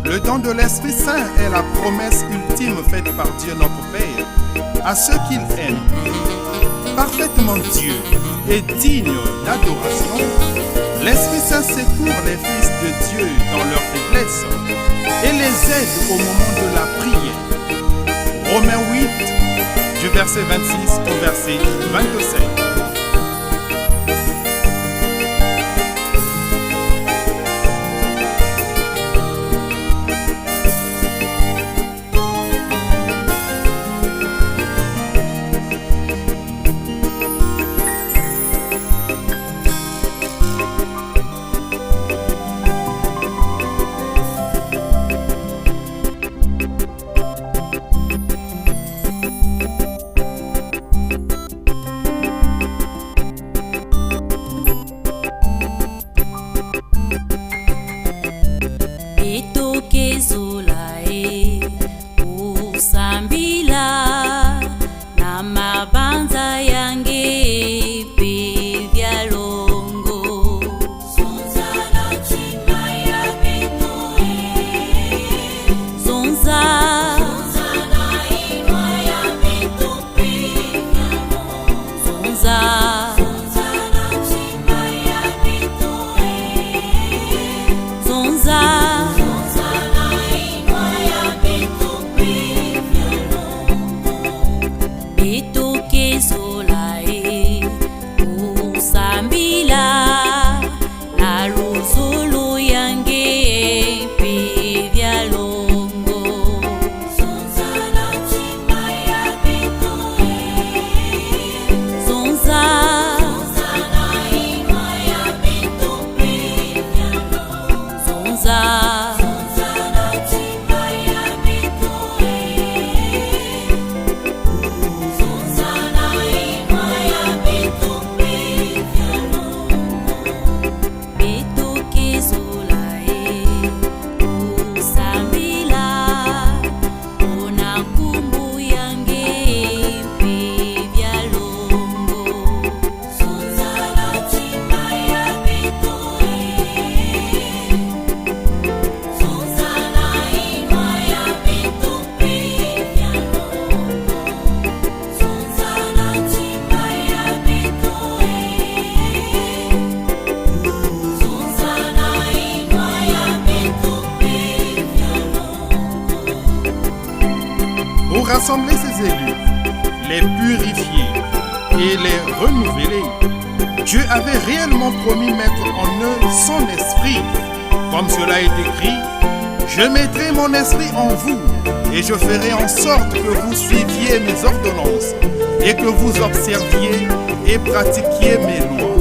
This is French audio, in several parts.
Le don de l'Esprit Saint est la promesse ultime faite par Dieu notre Père à ceux qu'il aime. Parfaitement Dieu et digne d'adoration, l'Esprit Saint secourt les fils de Dieu dans leur faiblesse et les aide au moment de la prière. Romains 8, du verset 26 au verset 27. Pour rassembler ses élus, les purifier et les renouveler, Dieu avait réellement promis mettre en eux son esprit. Comme cela est écrit, « Je mettrai mon esprit en vous et je ferai en sorte que vous suiviez mes ordonnances et que vous observiez et pratiquiez mes lois. »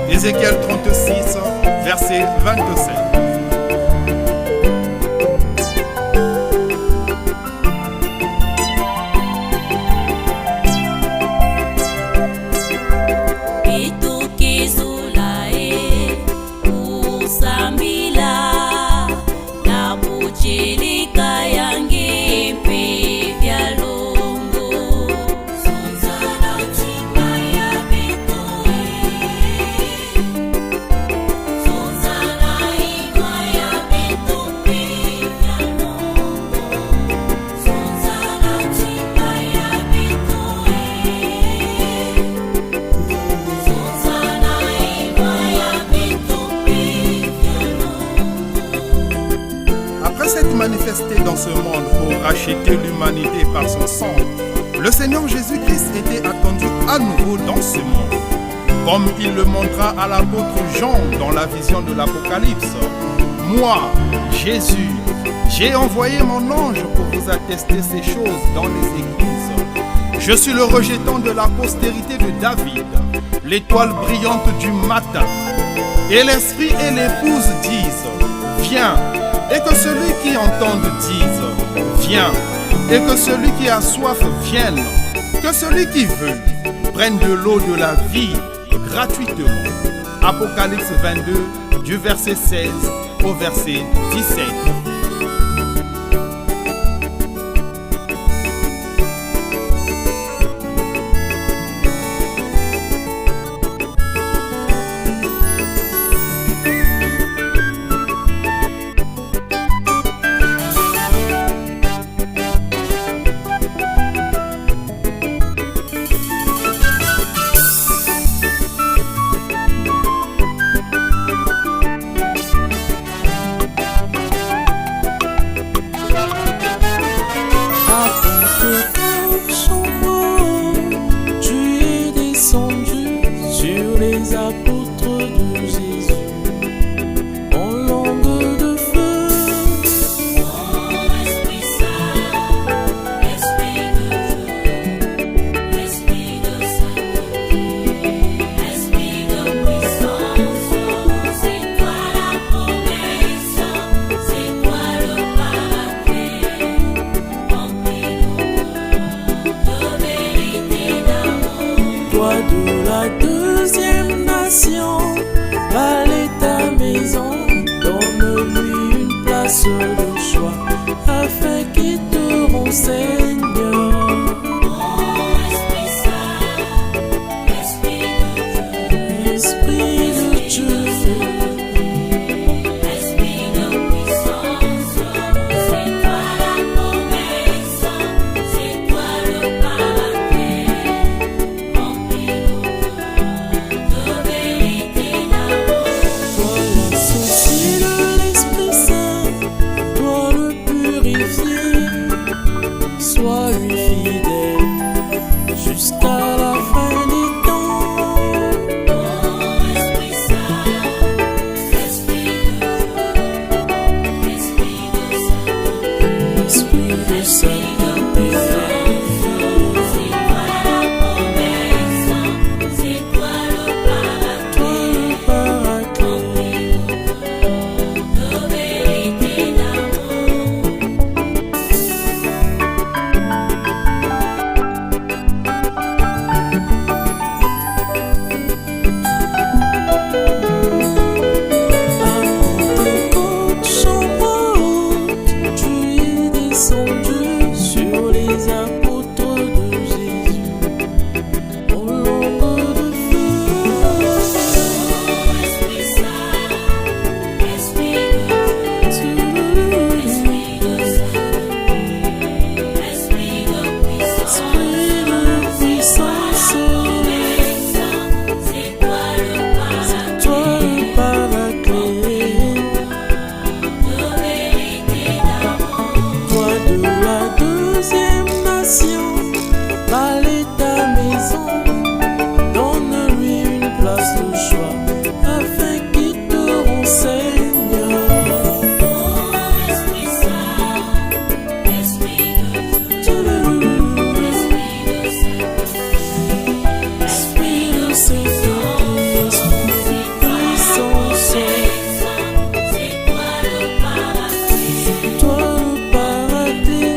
Ézéchiel 36, verset 27. Manifesté dans ce monde pour racheter l'humanité par son sang, le Seigneur Jésus-Christ était attendu à nouveau dans dans ce monde, comme il le montra à l'apôtre Jean dans la vision de l'Apocalypse. Moi, Jésus, j'ai envoyé mon ange pour vous attester ces choses dans les églises. Je suis le rejeton de la postérité de David, l'étoile brillante du matin. Et l'esprit et l'épouse disent, viens, et que celui qui entende dise, viens, et que celui qui a soif vienne, que celui qui veut prenne de l'eau de la vie gratuitement. Apocalypse 22, du verset 16 au verset 17. De la deuxième nation, allez ta maison, donne-lui une place de choix, afin qu'il te renseigne. Esprit de Dieu, esprit de puissance, c'est toi la promesse, c'est toi le paraclet. Sois-lui fidèle jusqu'à la fin des temps. Oh, Esprit Saint, Esprit de sainteté, c'est toi la promesse, c'est toi le paraclet, de vérité d'amour. Sur les apôtres de Jésus, au langue de feu. Esprit Saint, Esprit de puissance, c'est toi le paraclet, de vérité d'amour. Toi de la deuxième nation, allez ta maison, donne-lui une place de choix, afin qu'il te renseigne. Oh, Esprit Saint, Esprit de Dieu, Esprit de sainteté, Esprit de puissance, c'est toi le paraclet, c'est toi le paraclet.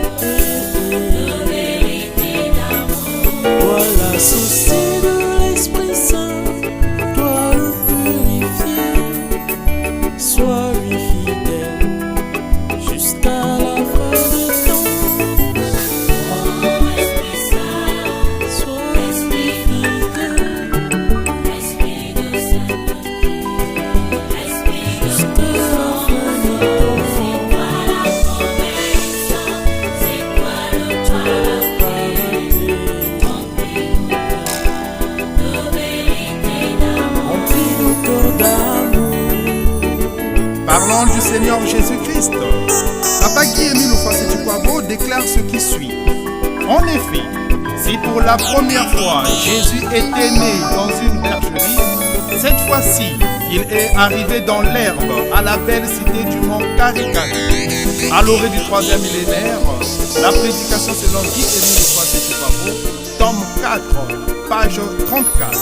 Voilà, souci de l'Esprit Saint, dois le purifier, sois-lui fidèle jusqu'à la fin des temps. Oh, Esprit Saint, sois-lui fidèle, Esprit de sainteté, jusqu'à la fin des temps. C'est toi la promesse, c'est toi le paraclet. Parlant du Seigneur Jésus-Christ, Papa Guy Émile Oufassétukwabo déclare ce qui suit. En effet, Si pour la première fois Jésus était né dans une bergerie, cette fois-ci, il est arrivé dans l'herbe à la belle cité du mont Karikari. À l'orée du 3e millénaire, la prédication selon Guy Émile Kwasi-Tupabo, tome 4, page 34.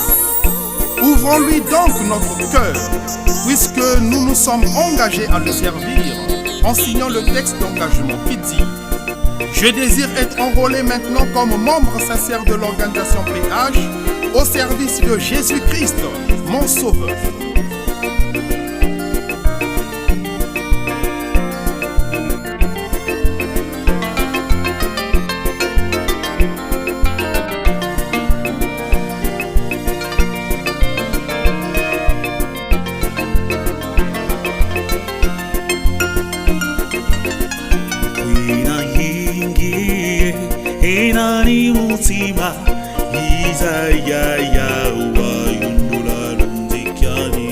Ouvrons-lui donc notre cœur, puisque nous nous sommes engagés à le servir, en signant le texte d'engagement qui dit: je désire être enrôlé maintenant comme membre sincère de l'organisation PH au service de Jésus-Christ, mon Sauveur. Enani mutima Isaiah wa yundula lunzikyani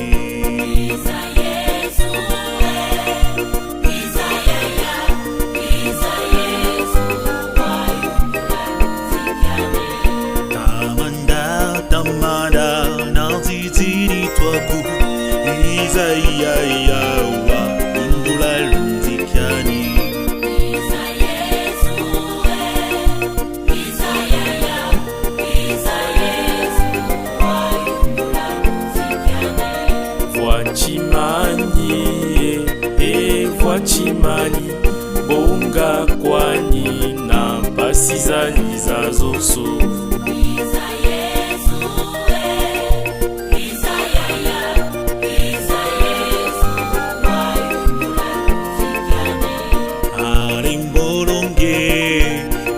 Tamanda nazizini twaku Isaiah wa yundula lunzikyani Chimani bonga kwani na basizani za zoso Arimbolonge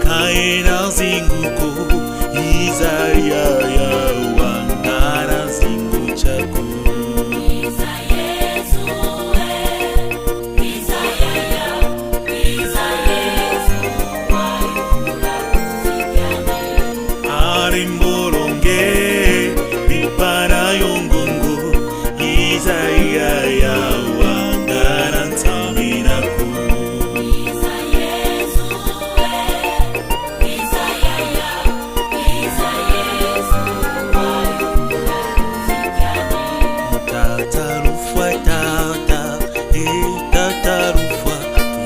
kaena zinguko Isaiah wangara zingu chako Arimbolonge pipara yongongo Isaiah wangara ntamirako Tatarufwa tata tatarufwa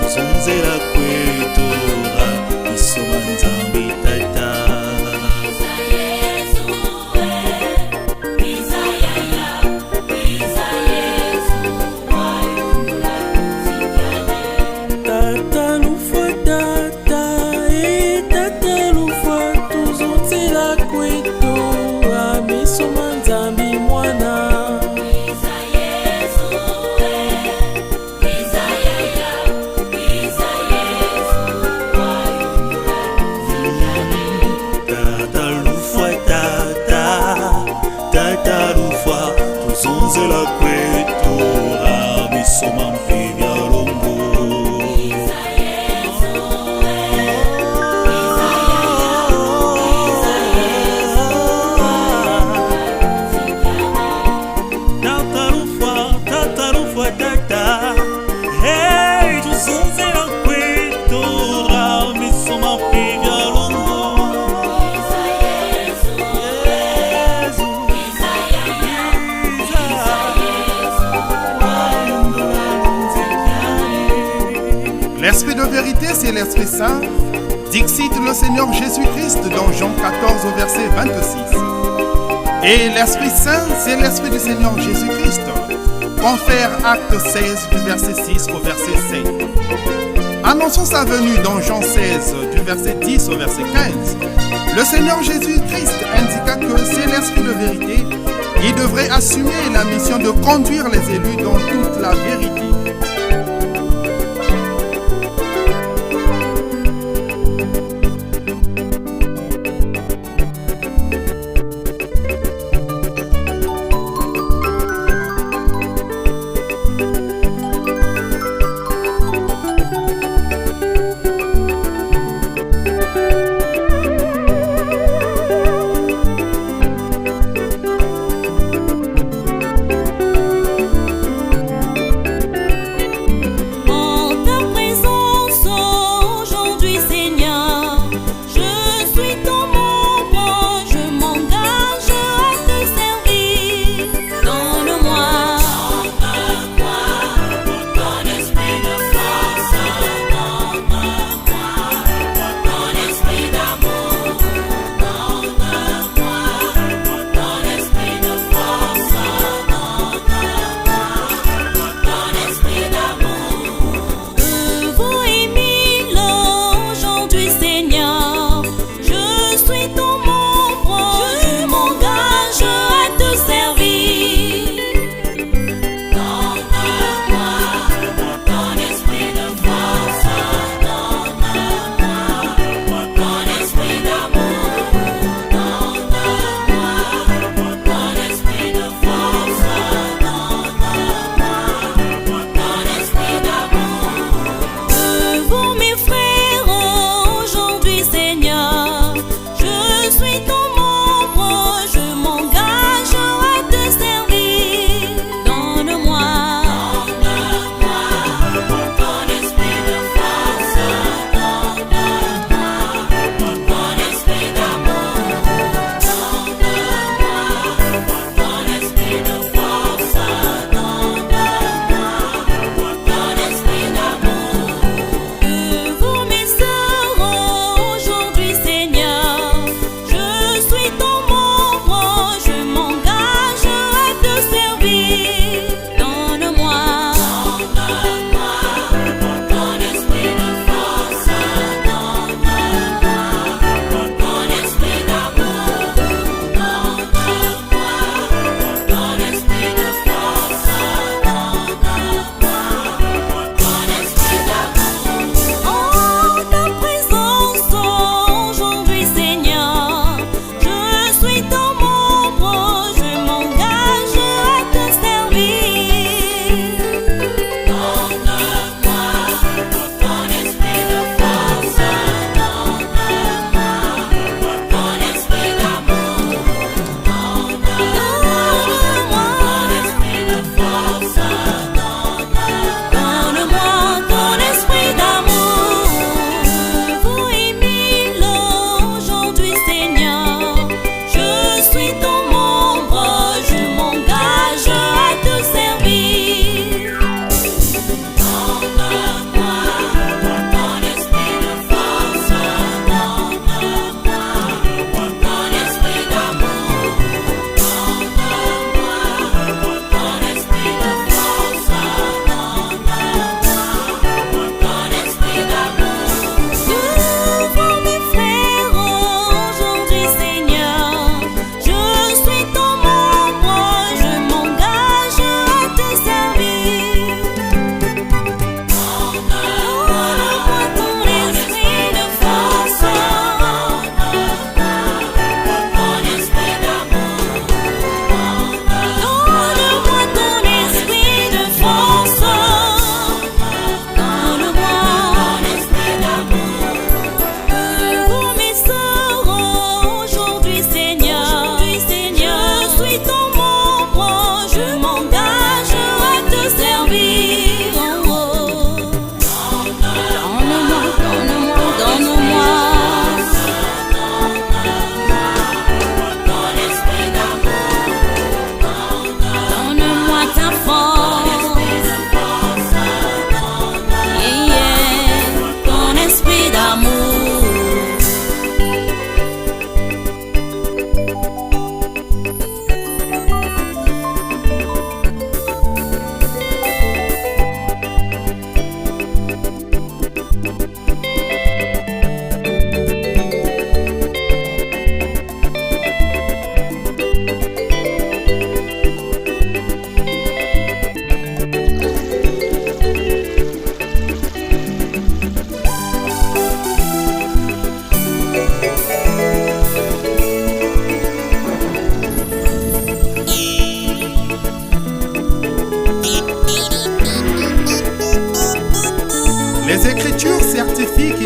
tuzunzera kwetora isoma nzambi tata Zonzela kwetu amisoma mpivya longo Tatarufwa tata Hey, zonzela kwetu amisoma mpivya longo L'Esprit de vérité, c'est l'Esprit Saint, dixit le Seigneur Jésus-Christ dans Jean 14 au verset 26. Et l'Esprit Saint, c'est l'Esprit du Seigneur Jésus-Christ. Confère Acte 16 du verset 6 au verset 7. Annonçons sa venue dans Jean 16 du verset 10 au verset 15. Le Seigneur Jésus-Christ indiqua que c'est l'Esprit de vérité qui devrait assumer la mission de conduire les élus dans toute la vérité.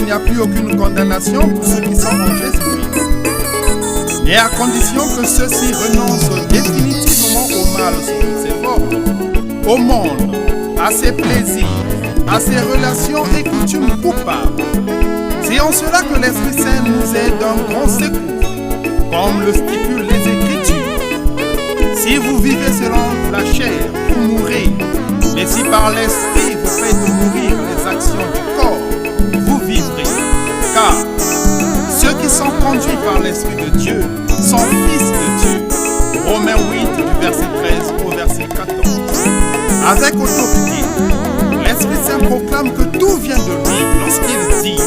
qu'il n'y a plus aucune condamnation pour ceux qui sont en Jésus-Christ. Mais à condition que ceux-ci renoncent définitivement au mal sous toutes ses formes, au monde, à ses plaisirs, à ses relations et coutumes coupables. C'est en cela que l'Esprit Saint nous est d'un grand secours, comme le stipulent les Écritures. Si vous vivez selon la chair, vous mourrez. Mais si par l'Esprit vous faites mourir les actions du corps, vous vivrez. Car ceux qui sont conduits par l'Esprit de Dieu sont fils de Dieu. Romains 8, du verset 13 au verset 14. Avec autorité, l'Esprit Saint proclame que tout vient de lui lorsqu'il dit: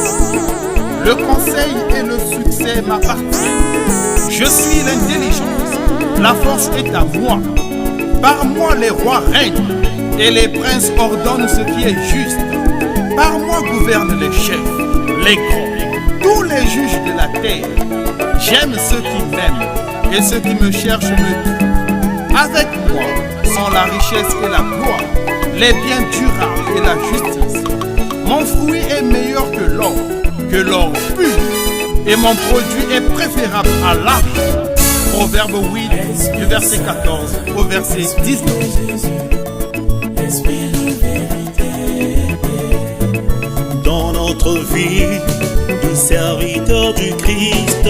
le conseil et le succès m'appartiennent. Je suis l'intelligence, la force est à moi. Par moi les rois règnent et les princes ordonnent ce qui est juste. Par moi gouvernent les chefs, les grands, tous les juges de la terre. J'aime ceux qui m'aiment et ceux qui me cherchent me trouvent. Avec moi sont la richesse et la gloire, les biens durables et la justice. Mon fruit est meilleur que l'or pur, et mon produit est préférable à l'argent. Proverbe 8, du verset 14 au verset 19. Dans notre vie de serviteur du Christ,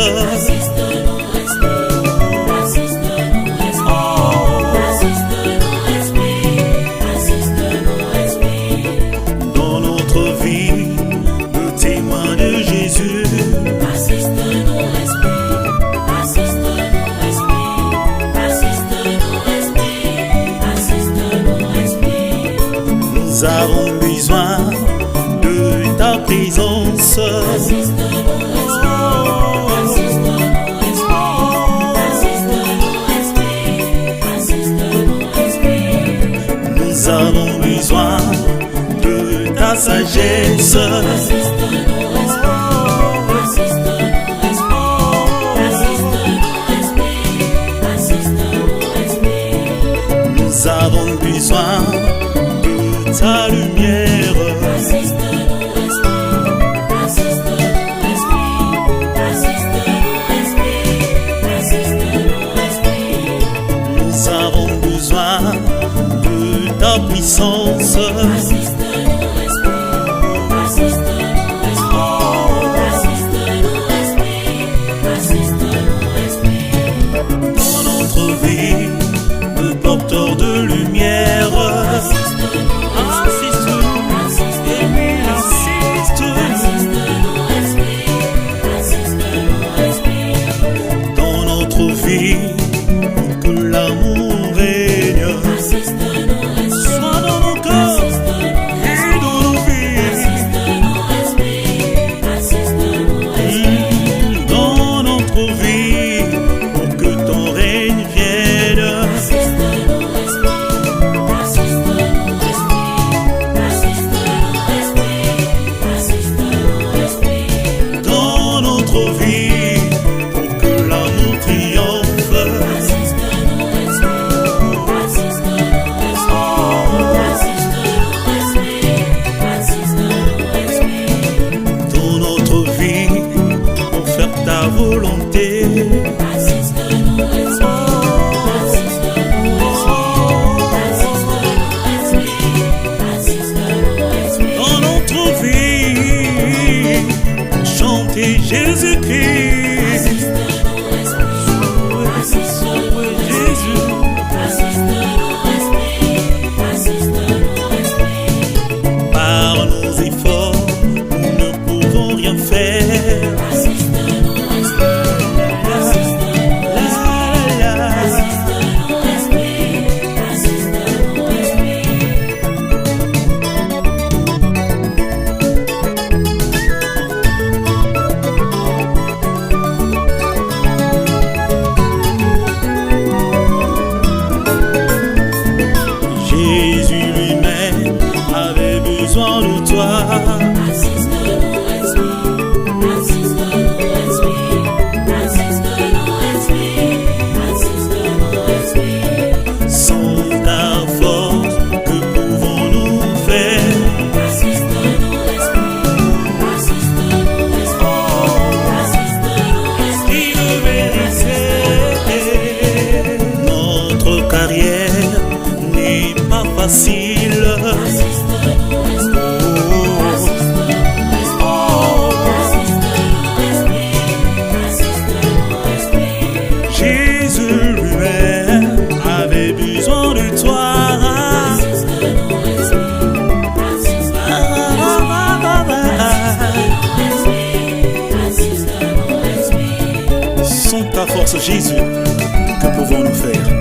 dans notre vie de témoin de Jésus, nous avons besoin de ta présence. Nous avons besoin de ta sagesse. Nous avons besoin de ta lumière. Nous avons besoin de ta puissance. Dans notre vie, le porteur de lumière, assiste-nous, assiste-nous. Dans notre vie, que l'amour règne, sois dans nos cœurs, grâce Jésus, que pouvons-nous faire?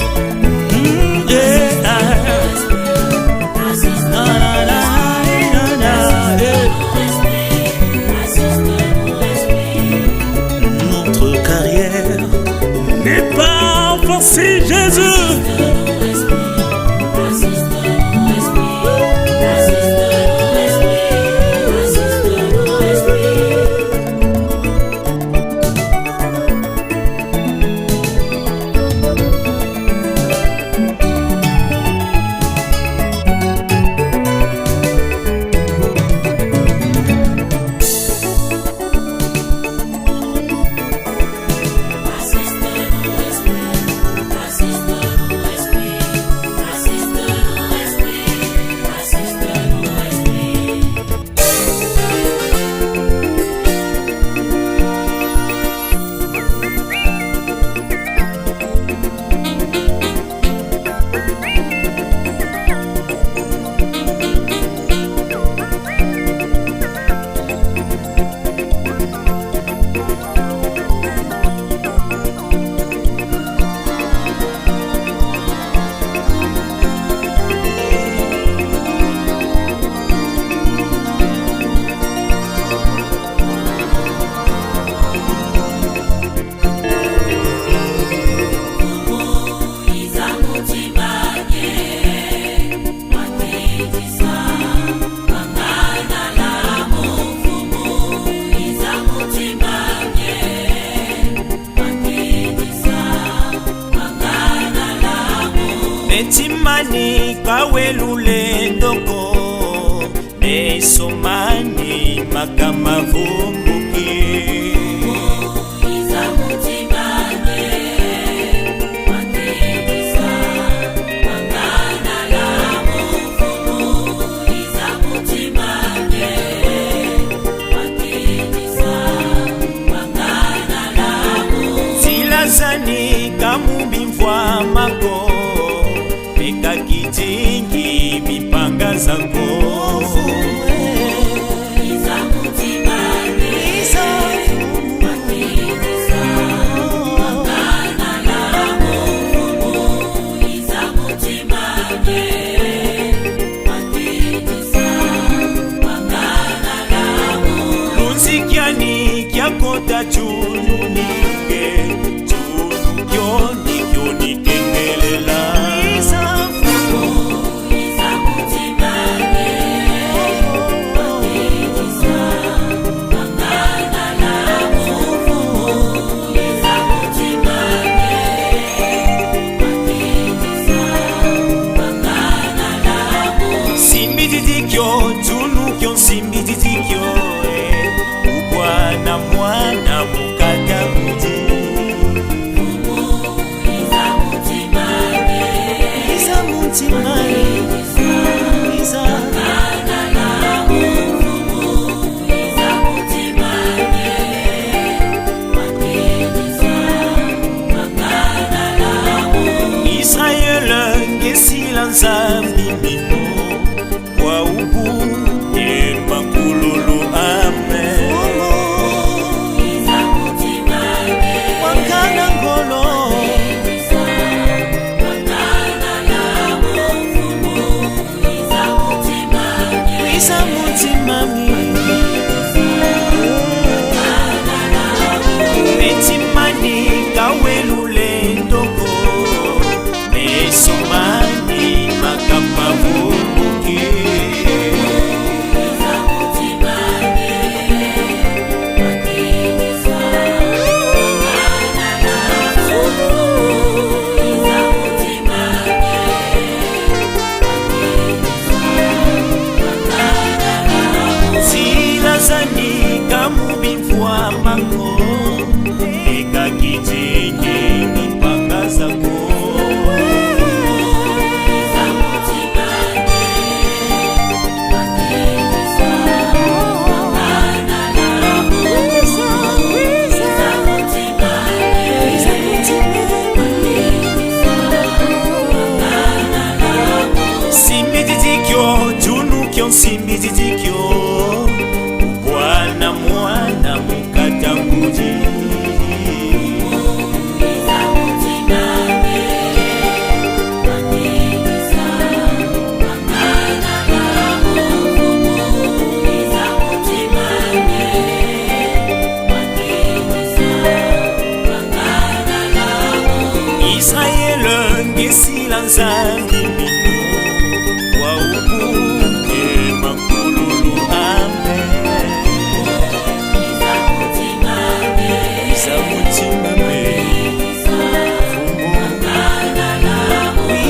Notre carrière n'est pas facile, Jésus. Betimani kawelule ndoko Nesomani makama vumbuki Silazani kamubimvwa mako Kijingi mipanga zako Lunzikiani kiakota chununike Chunu kyoni kengelela Simbididikyo ukwana mwana mukata kuti Iza mutimani Iza Israel ngesilanza mimino Kwa ubu makululu amen Wakana ngolo Wisa mutimami Betimani kawelule ndoko Nesomani makapavu Israel ngesila nzambi mino wa ubuke makululu amen Isa mutima me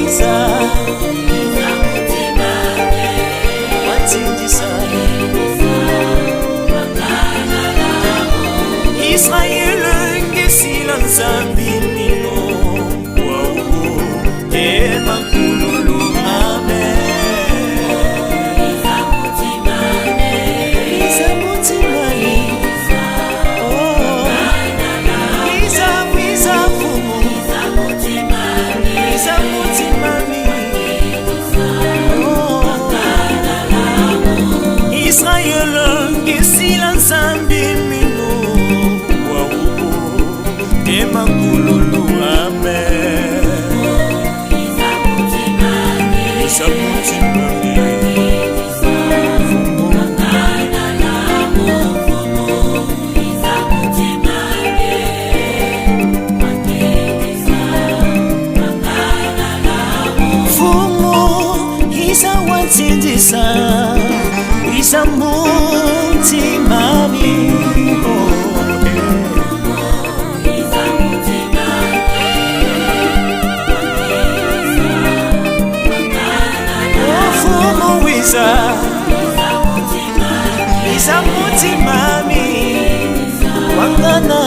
Isa watindisa Israel ngesila nzambi mino wa ubuke makululu amen Isa mutima me Israel ngesila nzambi mino wa ubu tema kululu amen Isa mutima watindisa Isa mutima mi Fumo Isa mutima mi wangana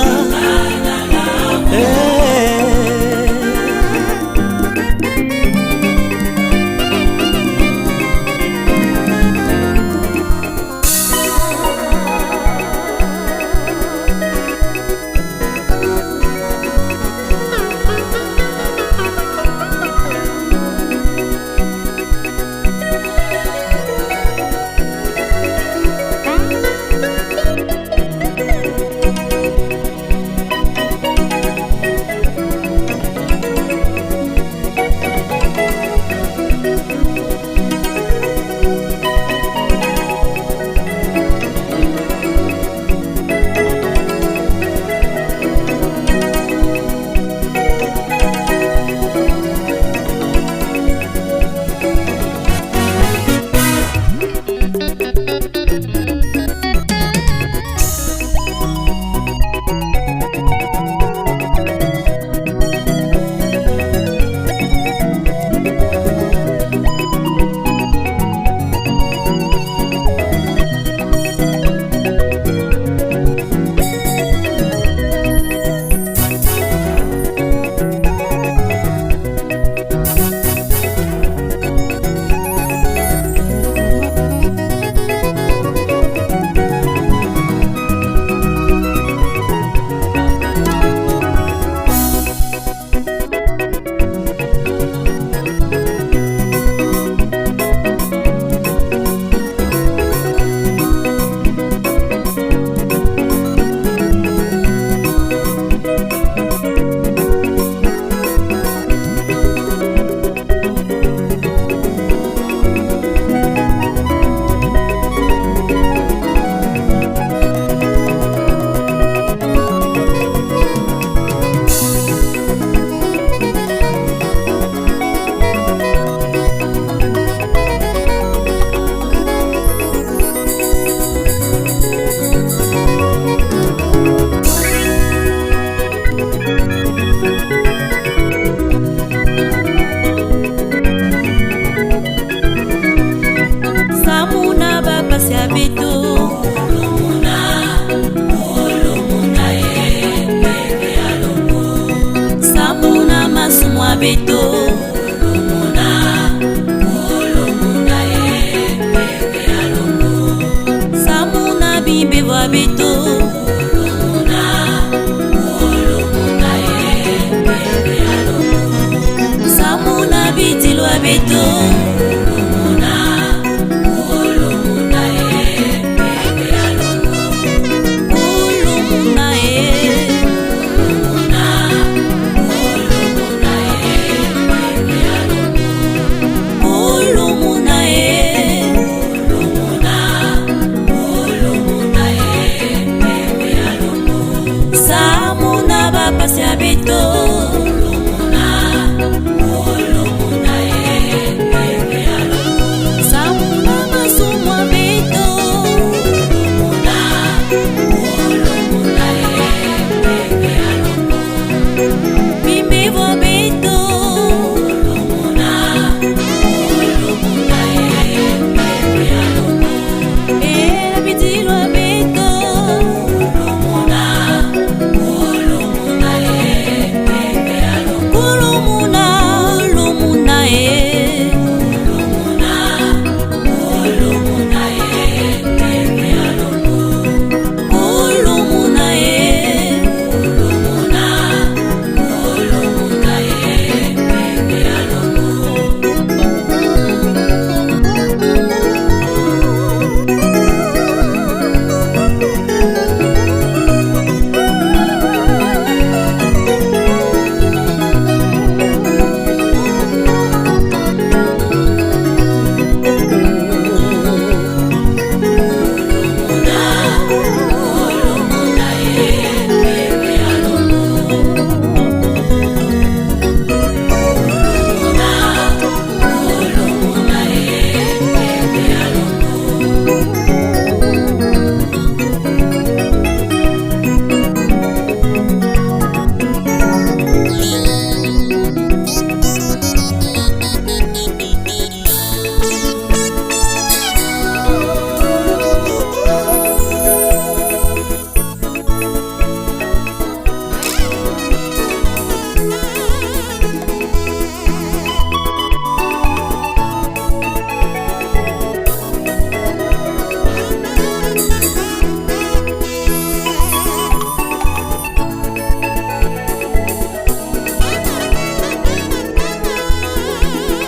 Samuna bapasi abito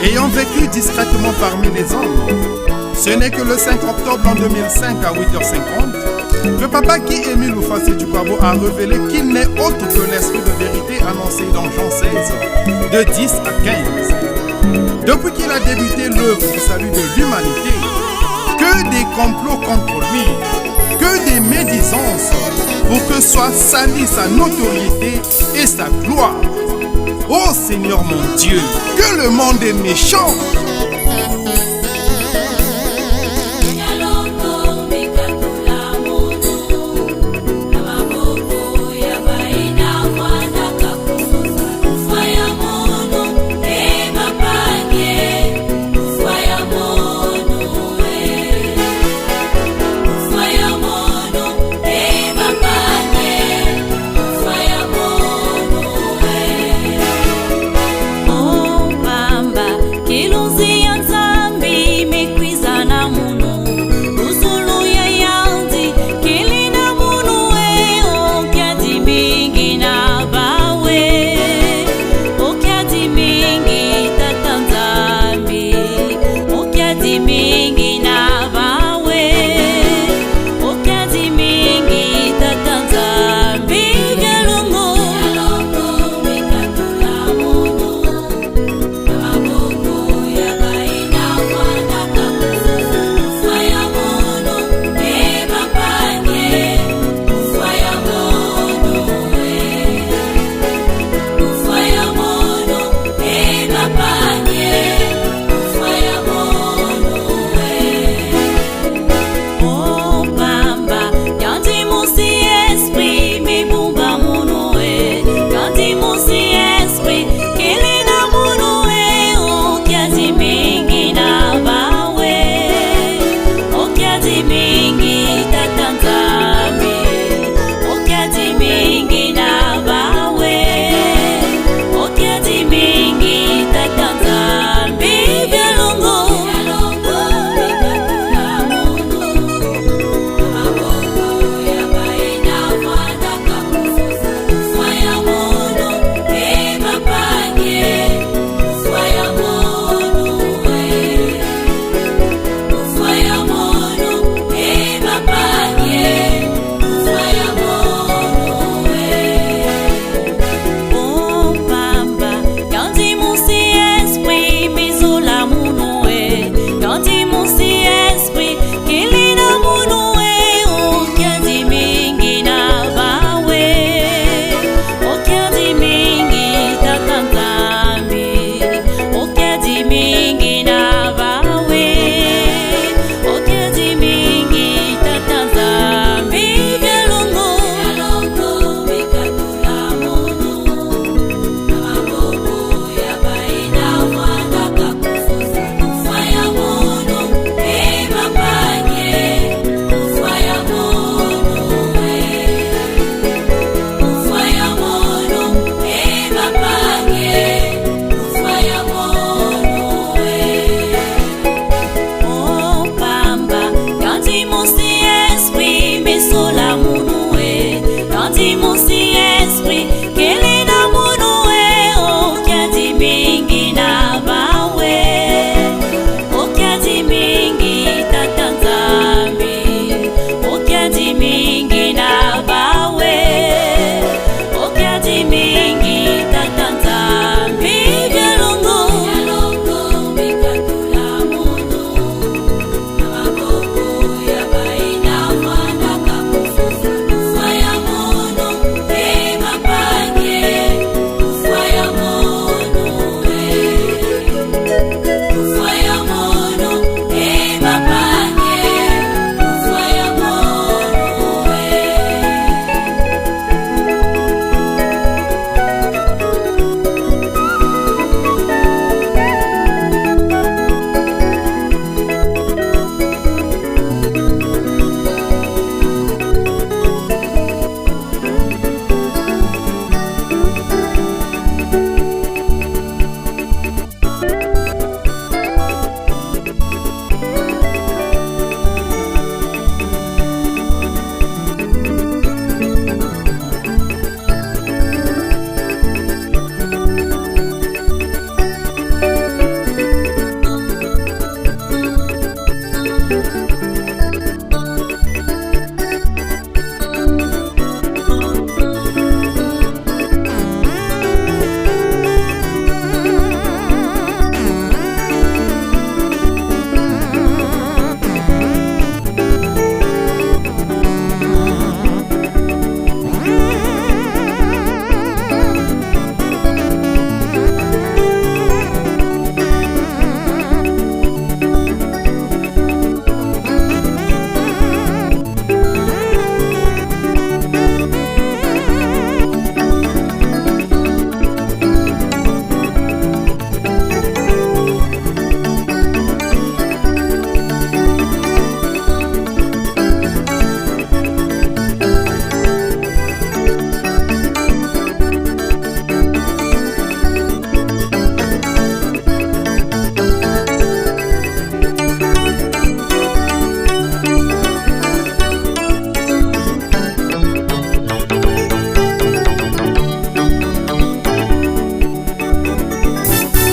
ayant vécu discrètement parmi les hommes. Ce n'est que le 5 octobre en 2005 à 8h50 que Papa Guy Émile Oufassi Tukwabo a révélé qu'il n'est autre que l'esprit de vérité annoncé dans Jean 16, de 10 à 15. Depuis qu'il a débuté l'œuvre du salut de l'humanité, que des complots contre lui, que des médisances pour que soit salie sa notoriété et sa gloire. Ô Seigneur mon Dieu, que le monde est méchant! Oh, Mamba, que luz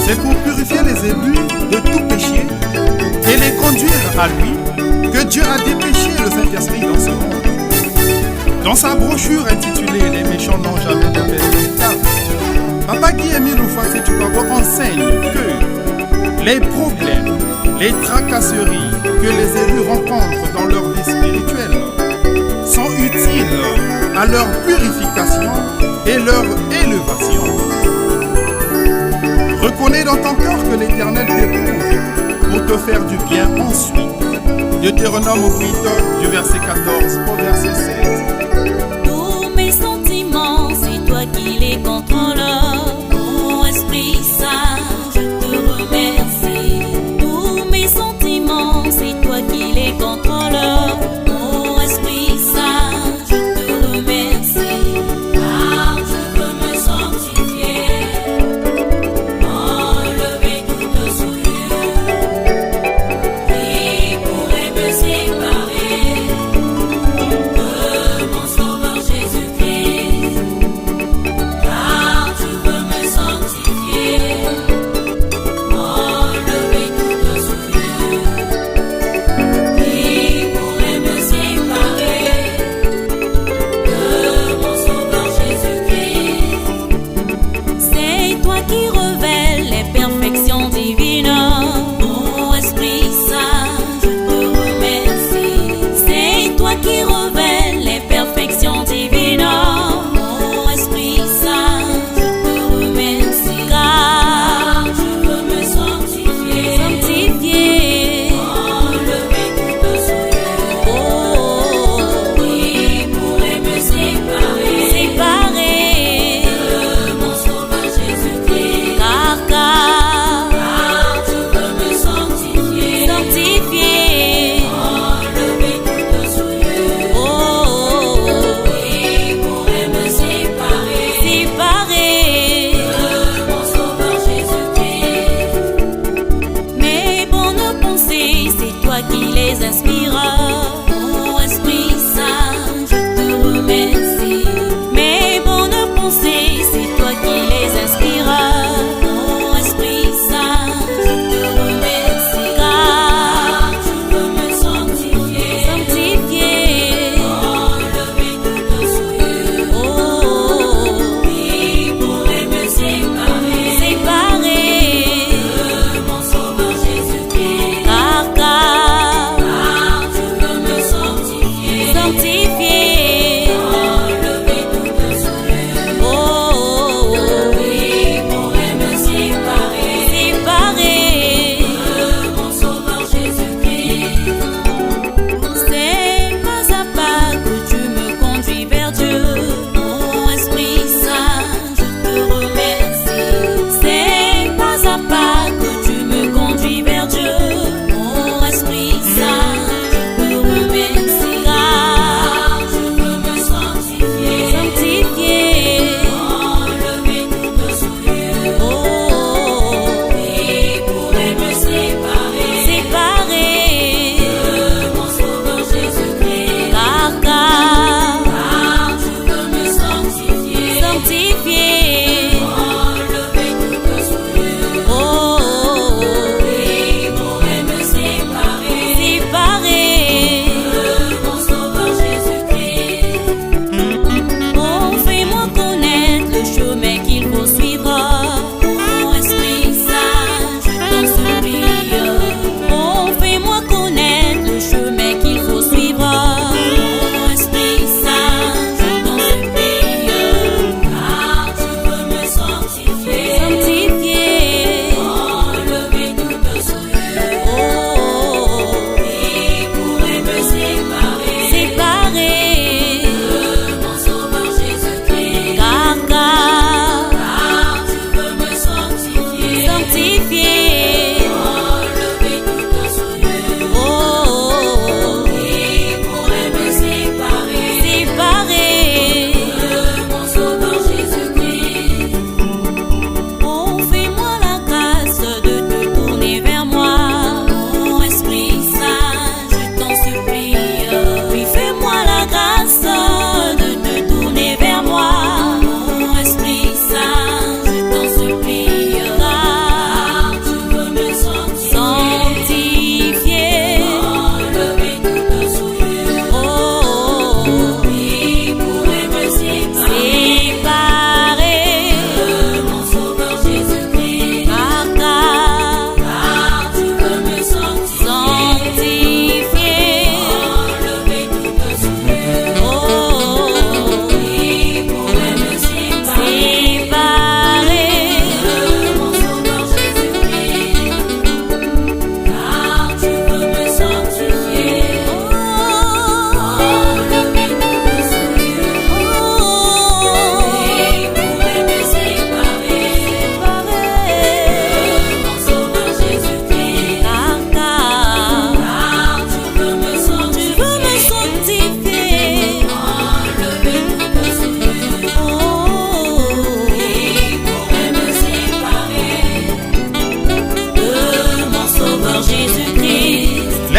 C'est pour purifier les élus de tout péché et les conduire à lui que Dieu a dépêché le Saint-Esprit dans ce monde. Dans sa brochure intitulée « Les méchants n'ont jamais d'appel véritable », Papa Guy-Émile Loufasi Tchoukago enseigne que les problèmes, les tracasseries que les élus rencontrent dans leur vie spirituelle sont utiles à leur purification et leur élévation. Reconnais dans ton cœur que l'Éternel t'éprouve pour te faire du bien ensuite. Deutéronome 8, du verset 14 au verset 16. Tous mes sentiments, c'est toi qui les contrôles. Mon Esprit Saint, je te remercie. Tous mes sentiments, c'est toi qui les contrôles. Mon Esprit Saint, je te remercie. Car je veux me sanctifier, enlever toute souillure qui pourrait me séparer de mon Sauveur Jésus-Christ. Car tu veux me sanctifier, enlever toute souillure qui pourrait me séparer de mon Sauveur Jésus-Christ. C'est toi qui révèles les perfections divines. Mon Esprit Saint, je te remercie. C'est toi qui révèles les perfections divines. Mon Esprit Saint, je te remercie. Car je veux me sanctifier, enlever toute souillure qui pourrait me séparer de mon Sauveur Jésus-Christ.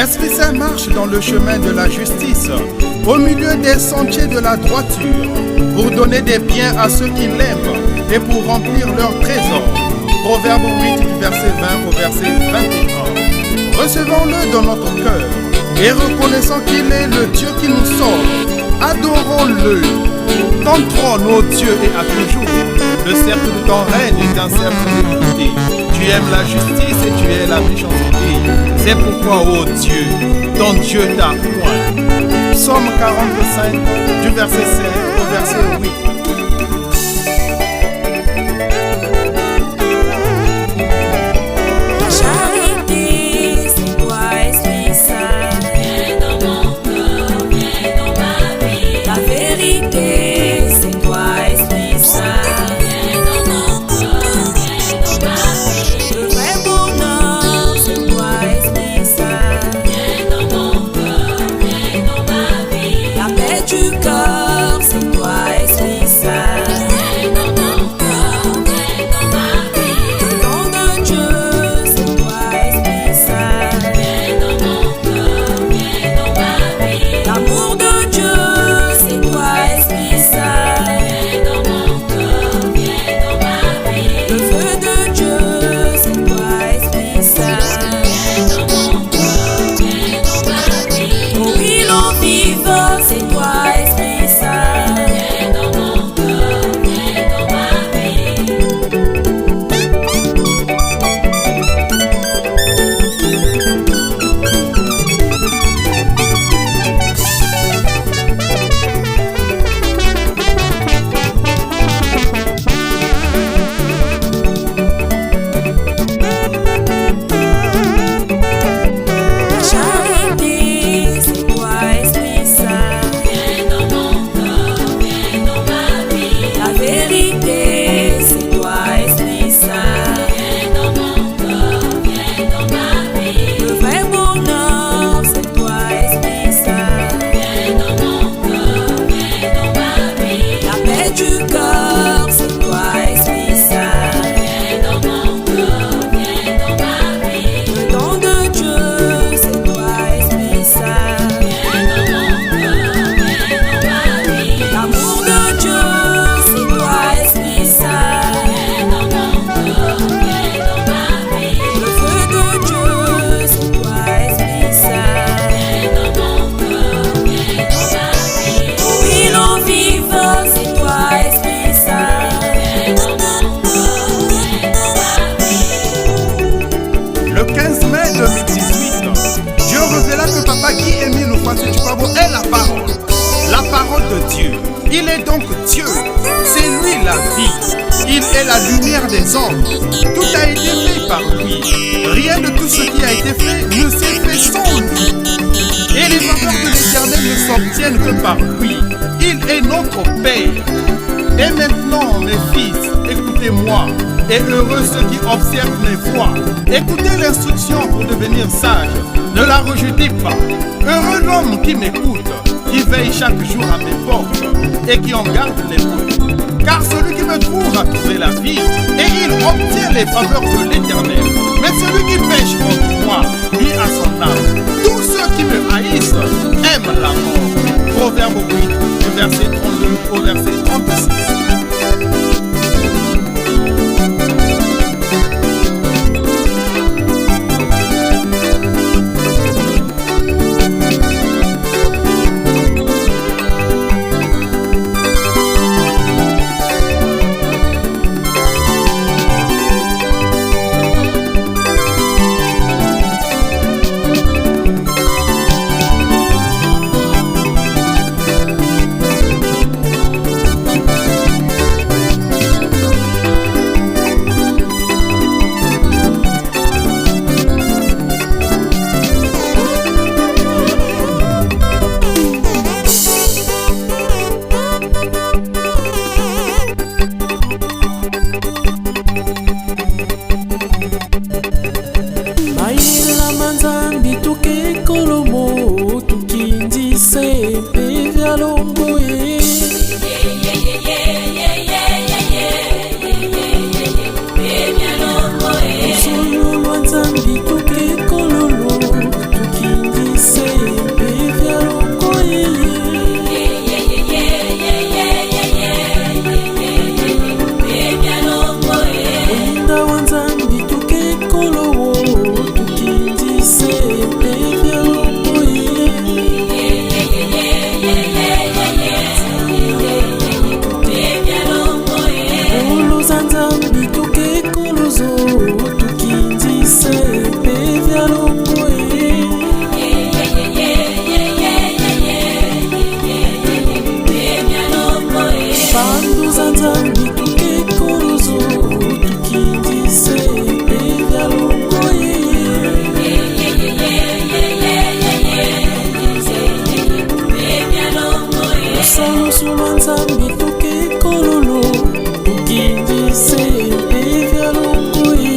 L'Esprit Saint marche dans le chemin de la justice, au milieu des sentiers de la droiture, pour donner des biens à ceux qui l'aiment et pour remplir leurs trésors. Proverbe 8 du verset 20 au verset 21. Recevons-le dans notre cœur et reconnaissons qu'il est le Dieu qui nous sauve. Adorons-le. Ton trône, ô Dieu, est à toujours. Le cercle de ton règne est un cercle d'équité. Tu aimes la justice et tu es la méchanceté. C'est pourquoi, ô Dieu, ton Dieu t'a oint. Psaume 45, du verset 7 au verset 8. Il est donc Dieu, c'est lui la vie, il est la lumière des hommes. Tout a été fait par lui, rien de tout ce qui a été fait ne s'est fait sans lui. Et les faveurs de l'Éternel ne s'obtiennent que par lui, il est notre Père. Et maintenant mes fils, écoutez-moi, et heureux ceux qui observent mes voies. Écoutez l'instruction pour devenir sage, ne la rejetez pas. Heureux l'homme qui m'écoute, qui veille chaque jour à mes portes et qui en garde les portes. Car celui qui me trouve a trouvé la vie et il obtient les faveurs de l'Éternel. Mais celui qui pêche contre moi nuit à son âme. Tous ceux qui me haïssent aiment la mort. Proverbe 8, du verset 32 au verset 36. ekolozo tukindise mpe vya longoye bandu za nzambi tukekolozo tukindise mpe vya longoye Salusulwa nzambi tukekololo tukindise mpe vya longoye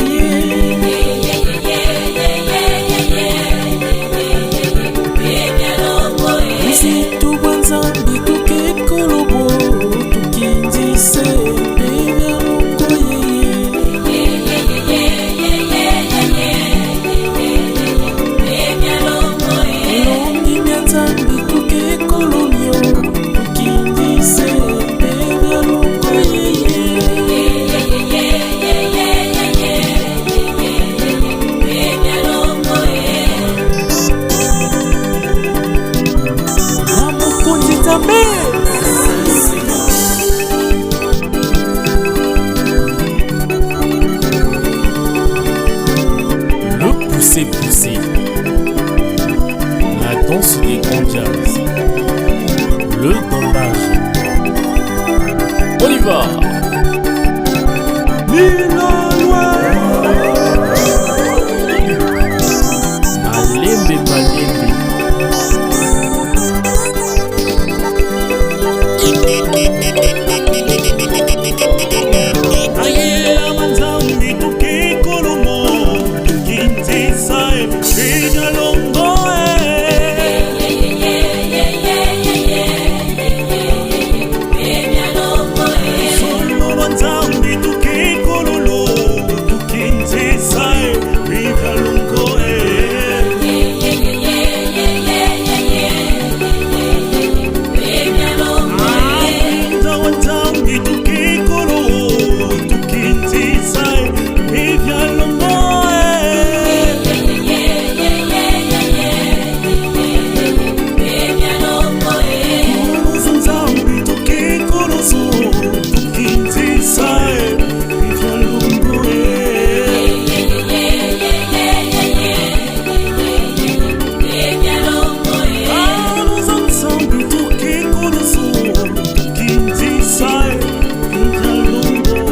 Nzitubwa nzambi tukekolobo tukindise mpe vya longoye Longi mya nzambi tukekololyo tukindise mpe vya longoye Na mokonzi nzambe Le pousser, la danse des grands jazz, le bombage. On y va. Malembe, malembe. Aye amanzambi tukekolomo tukindisa vya longoye Solo wanzambi tukekololo tukindisa vya longoye Ainda wanzambi tukekolo tukindisa vya longoye Zambi tukekolo tukindisa vya longoye Zambi tukekolo tukindisa vya longoye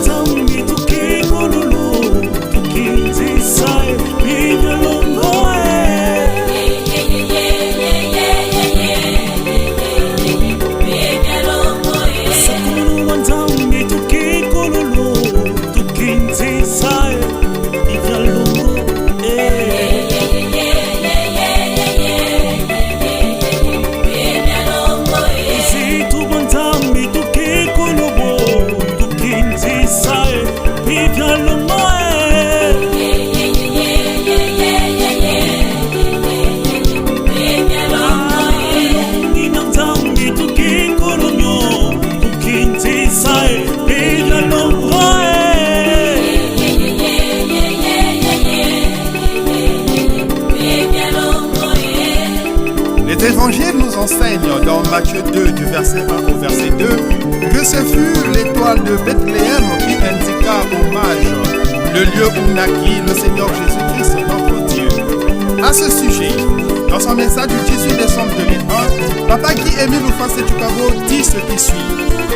Zambi tukekolo tukindisa vya longoye Sakulu wanzambi tukekololo tukindisa vya longoye Zitu wanzambi tukekolobo tukindisa vya longoye Nina nzambi tukekolonyo tukindisa vya longoye Les évangiles nous enseignent dans Matthieu 2 du verset 1 au verset 2 que ce fut l'étoile de Bethléem qui indiqua au mage le lieu où naquit le Seigneur Jésus-Christ notre Dieu. À ce sujet, dans son message du 18 décembre 2001, Papa Guy Émile Oufasé Tukabo dit ce qui suit.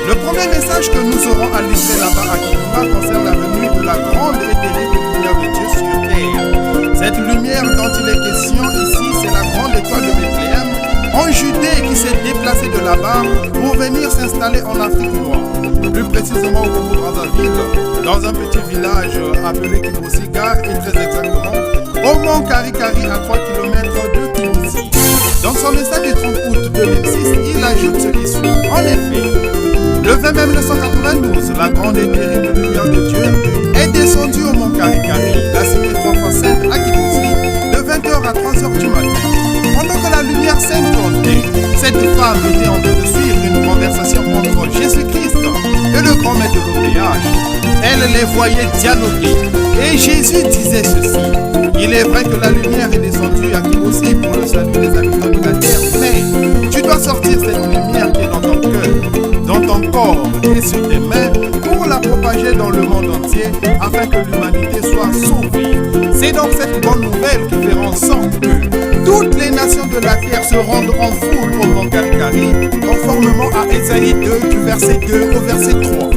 Le premier message que nous aurons à livrer là-bas à Kikuma concerne la venue de la grande et terrible lumière de Dieu sur terre. Cette lumière dont il est question ici, c'est la grande étoile de Bethléem en Judée qui s'est déplacée de là-bas pour venir s'installer en Afrique noire. Plus précisément au Congo-Brazzaville, dans un petit village appelé Kibosiga et très exactement au mont Karikari à 3 km de Kibousi. Dans son message du 30 août 2006, il ajoute ce qui suit. En effet, le 20 mai 1992, la grande et terrible lumière de Dieu est descendue au mont Karikari, la cité 3 fois sainte à Kibousi, de 20h à 3h du matin. Pendant que la lumière s'implontait, cette femme était en train de suivre une conversation entre Jésus-Christ et le grand maître de l'OPH. Elle les voyait dialoguer et Jésus disait ceci. Il est vrai que la lumière est descendue à Kibousi pour le salut des habitants de la terre, mais tu dois sortir cette lumière qui est dans ton cœur, dans ton corps et sur tes mains pour la propager dans le monde entier afin que l'humanité soit sauvée. C'est donc cette bonne nouvelle qui fera en sorte que toutes les nations de la terre se rendent en foule au mont Galgari, conformément à Ésaïe 2 du verset 2 au verset 3.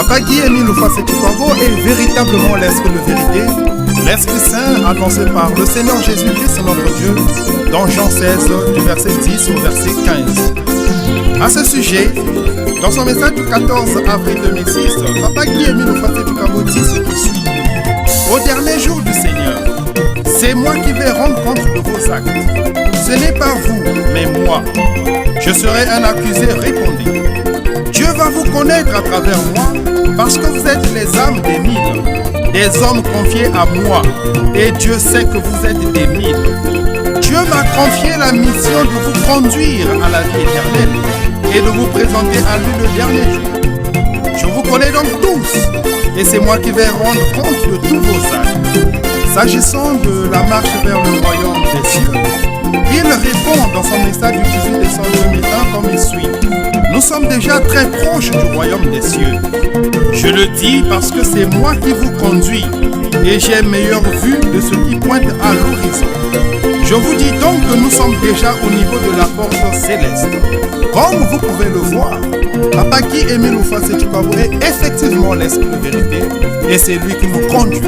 Papa Guy-Émile Loufassétukwabo est véritablement l'Esprit de vérité, l'Esprit Saint annoncé par le Seigneur Jésus-Christ notre Dieu dans Jean 16 du verset 10 au verset 15. À ce sujet, dans son message du 14 avril 2006, Papa Guy-Émile Loufassétukwabo dit ce qui suit. Au dernier jour du Seigneur, c'est moi qui vais rendre compte de vos actes. Ce n'est pas vous, mais moi. Je serai un accusé, répondez. Dieu va vous connaître à travers moi parce que vous êtes les âmes des mille, des hommes confiés à moi. Et Dieu sait que vous êtes des mille. Dieu m'a confié la mission de vous conduire à la vie éternelle et de vous présenter à lui le dernier jour. Je vous connais donc tous et c'est moi qui vais rendre compte de tous vos actes. S'agissant de la marche vers le royaume des cieux, il répond dans son message du 18 décembre 2001 comme il suit. Nous sommes déjà très proches du royaume des cieux. Je le dis parce que c'est moi qui vous conduis et j'ai meilleure vue de ce qui pointe à l'horizon. Je vous dis donc que nous sommes déjà au niveau de la porte céleste. Comme vous pouvez le voir, Papa Guy-Émile Loufassétukwabo est effectivement l'Esprit de vérité et c'est lui qui nous conduit.